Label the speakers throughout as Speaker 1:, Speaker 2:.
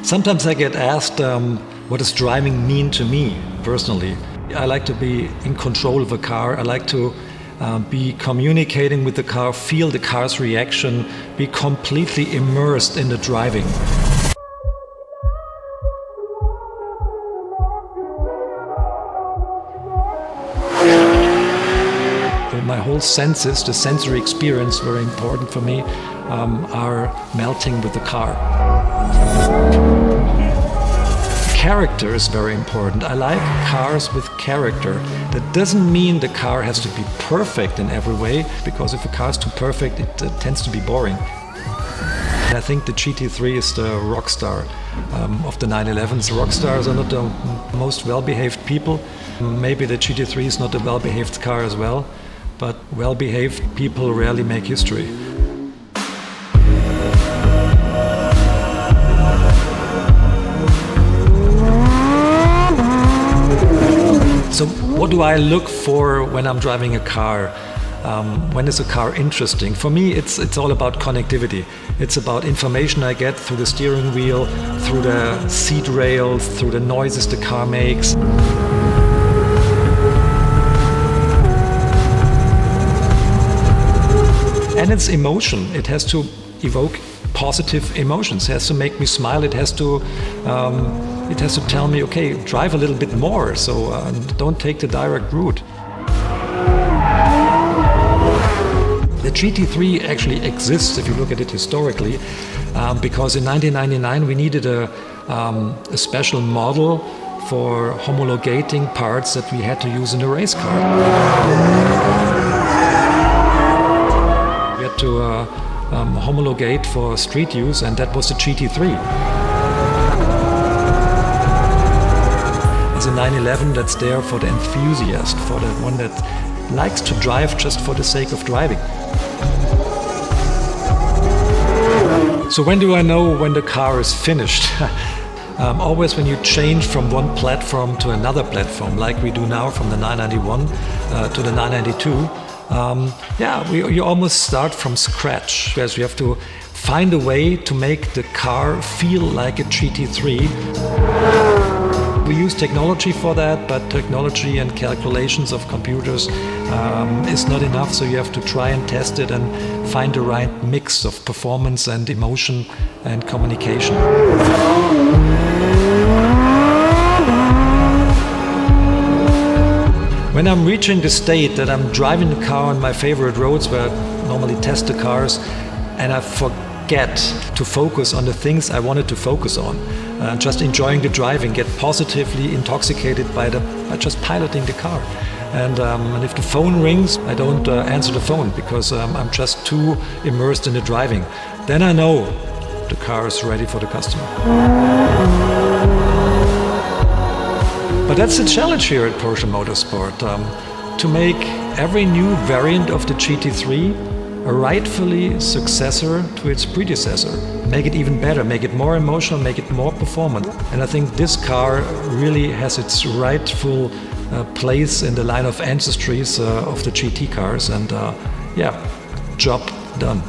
Speaker 1: Sometimes I get asked, what does driving mean to me personally? I like to be in control of a car. I like to be communicating with the car, feel the car's reaction, be completely immersed in the driving. My whole senses, the sensory experience, very important for me, are melting with the car. Character is very important. I like cars with character. That doesn't mean the car has to be perfect in every way, because if a car is too perfect, it tends to be boring. I think the GT3 is the rock star of the 911s. Rock stars are not the most well-behaved people. Maybe the GT3 is not a well-behaved car as well, but well-behaved people rarely make history. So what do I look for when I'm driving a car? When is a car interesting? For me, it's all about connectivity. It's about information I get through the steering wheel, through the seat rails, through the noises the car makes. And it's emotion. It has to evoke positive emotions. It has to make me smile. It has to tell me, okay, drive a little bit more, so don't take the direct route. The GT3 actually exists, if you look at it historically, because in 1999 we needed a special model for homologating parts that we had to use in a race car. We had to homologate for street use, and that was the GT3. It's a 911 that's there for the enthusiast, for the one that likes to drive just for the sake of driving. So when do I know when the car is finished? Always when you change from one platform to another platform, like we do now from the 991 to the 992. You almost start from scratch, because you have to find a way to make the car feel like a GT3. We use technology for that, but technology and calculations of computers is not enough, so you have to try and test it and find the right mix of performance and emotion and communication. When I'm reaching the state that I'm driving the car on my favorite roads where I normally test the cars, and I forget to focus on the things I wanted to focus on, just enjoying the driving, get positively intoxicated by just piloting the car. And if the phone rings, I don't answer the phone, because I'm just too immersed in the driving. Then I know the car is ready for the customer. But that's the challenge here at Porsche Motorsport, to make every new variant of the GT3 a rightfully successor to its predecessor. Make it even better, make it more emotional, make it more performant. And I think this car really has its rightful place in the line of ancestries of the GT cars. And job done.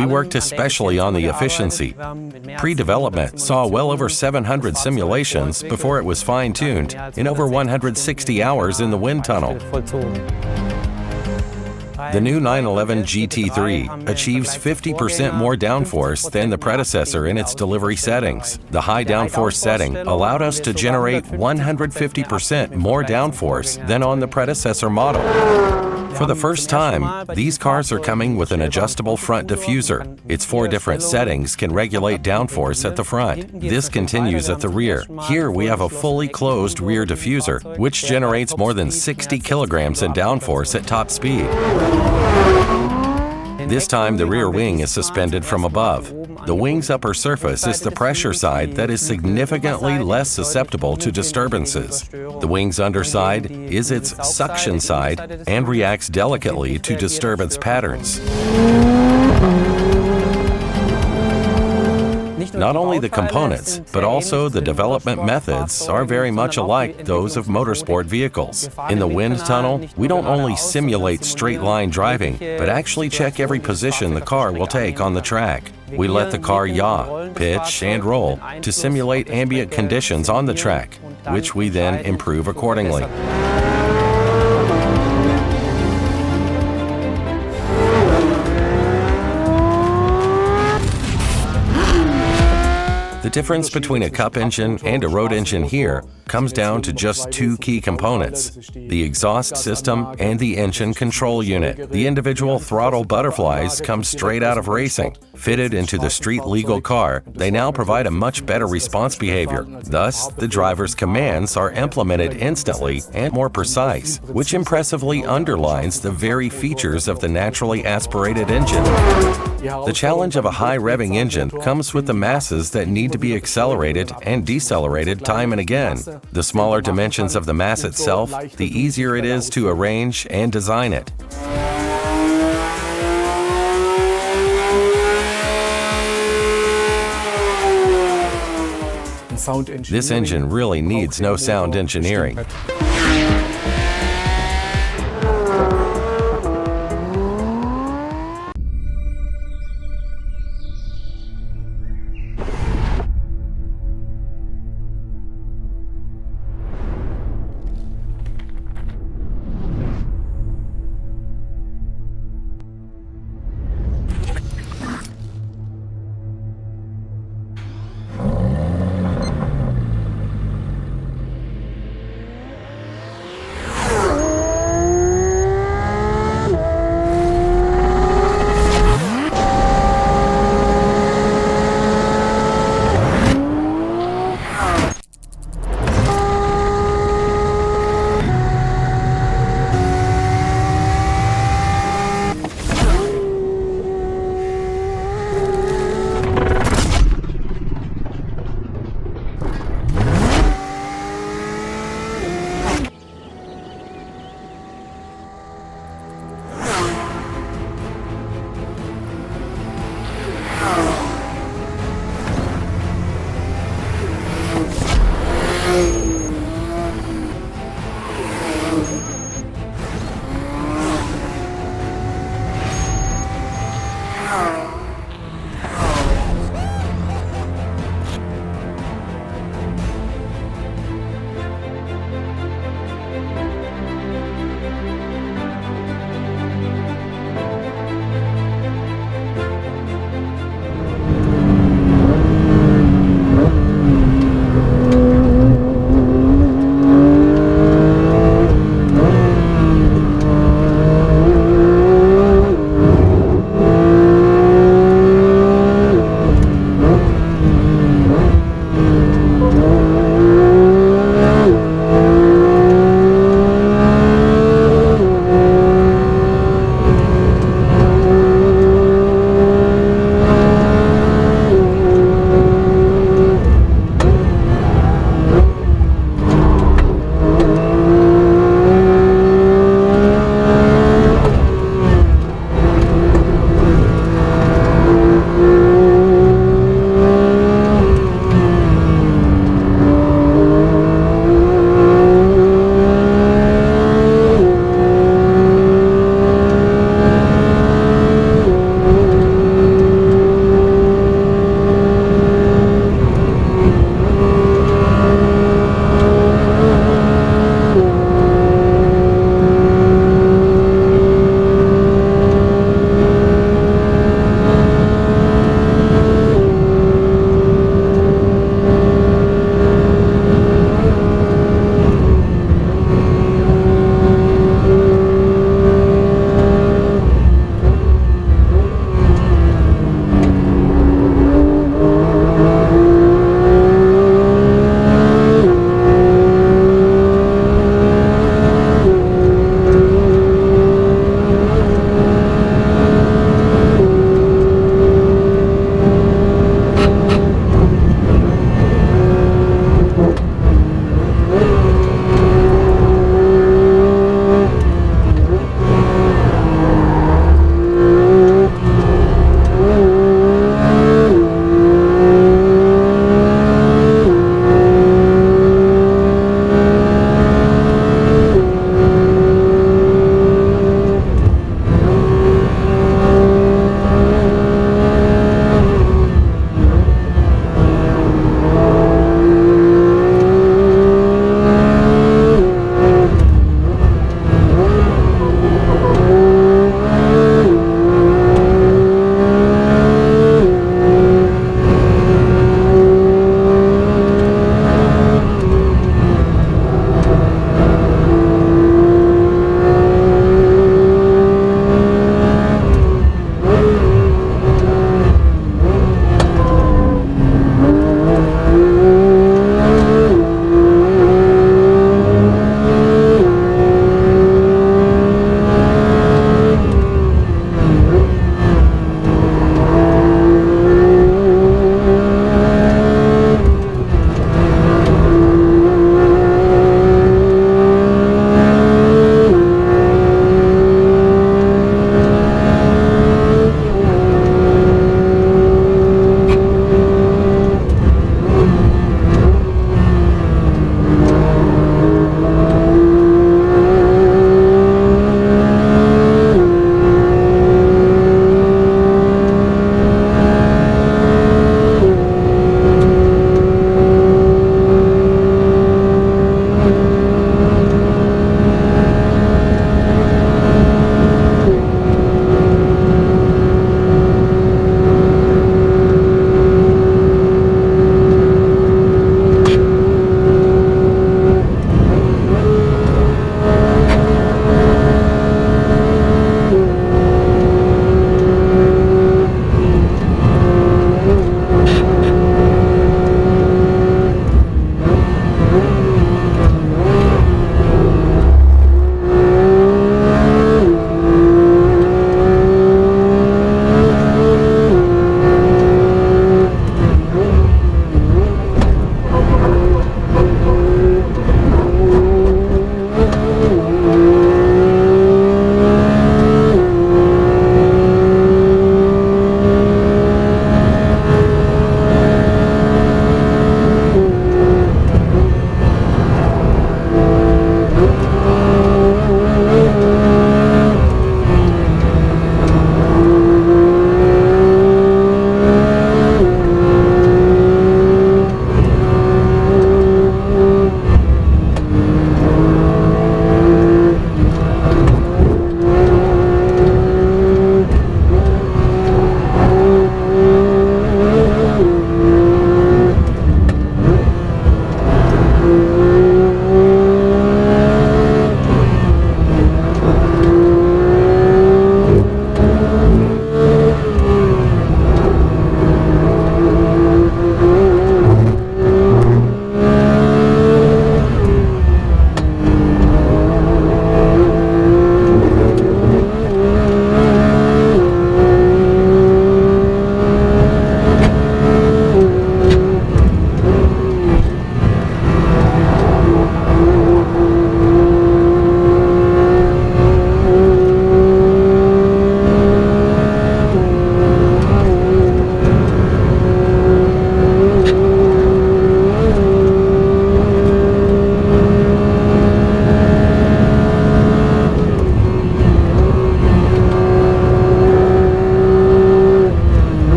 Speaker 2: We worked especially on the efficiency. Pre-development saw well over 700 simulations before it was fine-tuned in over 160 hours in the wind tunnel. The new 911 GT3 achieves 50% more downforce than the predecessor in its delivery settings. The high downforce setting allowed us to generate 150% more downforce than on the predecessor model. For the first time, these cars are coming with an adjustable front diffuser. Its 4 different settings can regulate downforce at the front. This continues at the rear. Here we have a fully closed rear diffuser, which generates more than 60 kilograms in downforce at top speed. This time the rear wing is suspended from above. The wing's upper surface is the pressure side that is significantly less susceptible to disturbances. The wing's underside is its suction side and reacts delicately to disturbance patterns. Not only the components, but also the development methods are very much alike those of motorsport vehicles. In the wind tunnel, we don't only simulate straight-line driving, but actually check every position the car will take on the track. We let the car yaw, pitch, and roll to simulate ambient conditions on the track, which we then improve accordingly. The difference between a cup engine and a road engine here comes down to just 2 key components: the exhaust system and the engine control unit. The individual throttle butterflies come straight out of racing. Fitted into the street-legal car, they now provide a much better response behavior. Thus, the driver's commands are implemented instantly and more precise, which impressively underlines the very features of the naturally aspirated engine. The challenge of a high-revving engine comes with the masses that need to be accelerated and decelerated time and again. The smaller dimensions of the mass itself, the easier it is to arrange and design it. This engine really needs no sound engineering.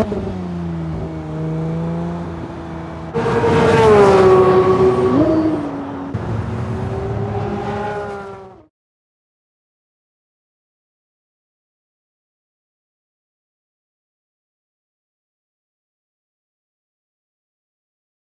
Speaker 3: Aero.